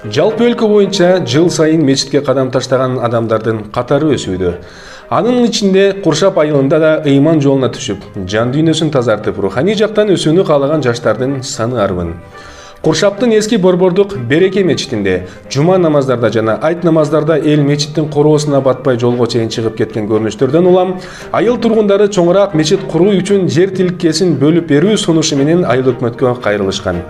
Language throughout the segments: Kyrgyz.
Жалпы өлкө боюнча жыл сайын мечитке кадам таштаган адамдардын катары өсүүдө. Анын ичинде Куршап айылында да ыйман жолуна түшүп, жан дүйнөсүн тазартып, руханий жактан өсүүнү каалаган жаштардын саны арбын. Куршаптын эски Борбордук Береке мечитинде жума намаздарда жана айт намаздарда эл мечиттин короосуна батпай жолго чейин чыгып кеткен көрүнүштөрдөн улам айыл тургундары чоңураак мечит куруу үчүн жер тилкесин бөлүп берүү сунушу менен айыл өкмөткө кайрылышкан.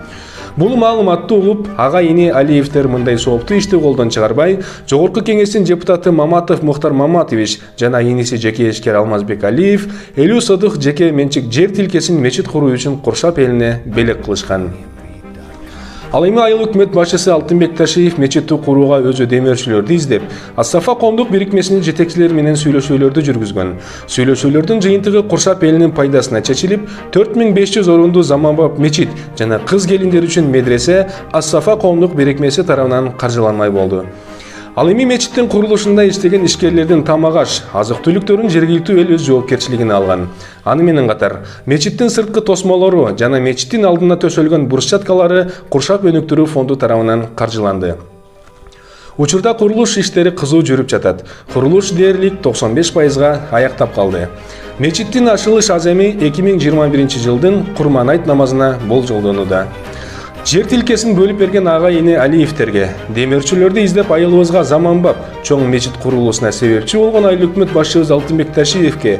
Бул маалыматты угуп, ага ини Алиевтер мындай сооптуу ишти колдон чыгарбай, Жогорку кеңештин депутаты Маматов Мухтар Маматович жана иниси жеке ишкер Алмазбек Алиев 50 сотук жеке менчик жер тилкесин мечит куруу үчүн Куршап элине белек кылышкан. Ал эми айыл өкмөт башчысы Алтынбек Ташиев мечитти курууга өзү демөөрчүлөрдү издеп, Ас-Сафа коомдук бирикмесинин жетекчилери менен сүйлөшүүлөрдү жүргүзгөн. Сүйлөшүүлөрдүн жыйынтыгы Куршап элинин пайдасына чечилип, 4500 орунду заманбап мечит жана кыз келиндер үчүн медресе Ас-Сафа коомдук бирикмеси тарабынан каржыланмай болду. Ал эми мечиттин курулушунда иштеген ишкерлердин тамагаш, азык-түлүктөрүн жергиликтүү эл өз жоопкерчилигине алган. Аны менен катар, мечиттин сырткы тосмолору жана мечиттин алдына төшөлгөн брусчаткалары Куршап өнүктүрүү фонду тарабынан каржыланды. Учурда курулуш иштери кызуу жүрүп жатат. Курулуш дээрлик 95%га аяктап калды. Мечиттин ачылыш аземи 2021 жылдын Курман айт намазына болжолдонууда. Жер тилкесин бөлүп берген ага ини Алиевтерге, демөөрчүлөрдү издеп айылыбызга заманбап чоң мечит курулуусуна себепчи болгон айыл өкмөт башчыбыз Алтынбек Ташиевке,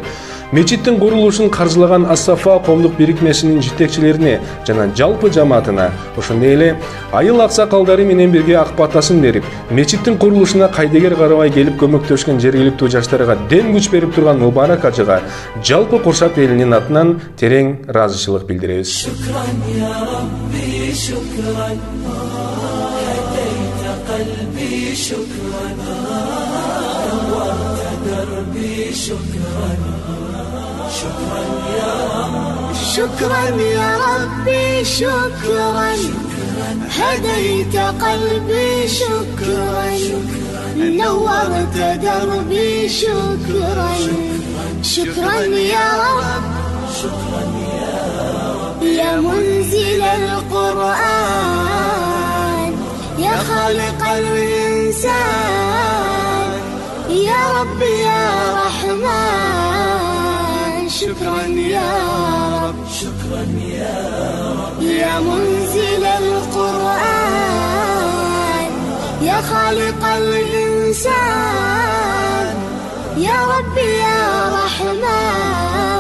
мечиттин курулушун каржылаган Ас-Сафа коомдук бирикмесинин жетекчилерине жана жалпы жамаатына, ошондой эле айыл аксакалдары менен бирге ак батасын берип, мечиттин курулушуна кайдыгер карабай келип көмөктөшкөн жергиликтүү жаштарга дем күч берип турган Мубарак ажыга жалпы Куршап элинин атынан терең ыраазычылык билдиребиз. شكرا هديت قلبي شكرا نورت دربي شكرا شكرا يا رب شكرا يا ربي شكرا هديت قلبي شكرا نورت دربي شكرا شكرا يا رب شكرا يا رب يا منزل القرآن يا خالق الإنسان يا رب يا رحمن شكرا يا رب شكرا يا رب يا منزل القرآن يا خالق الإنسان يا رب يا رحمن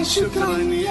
شكرا يا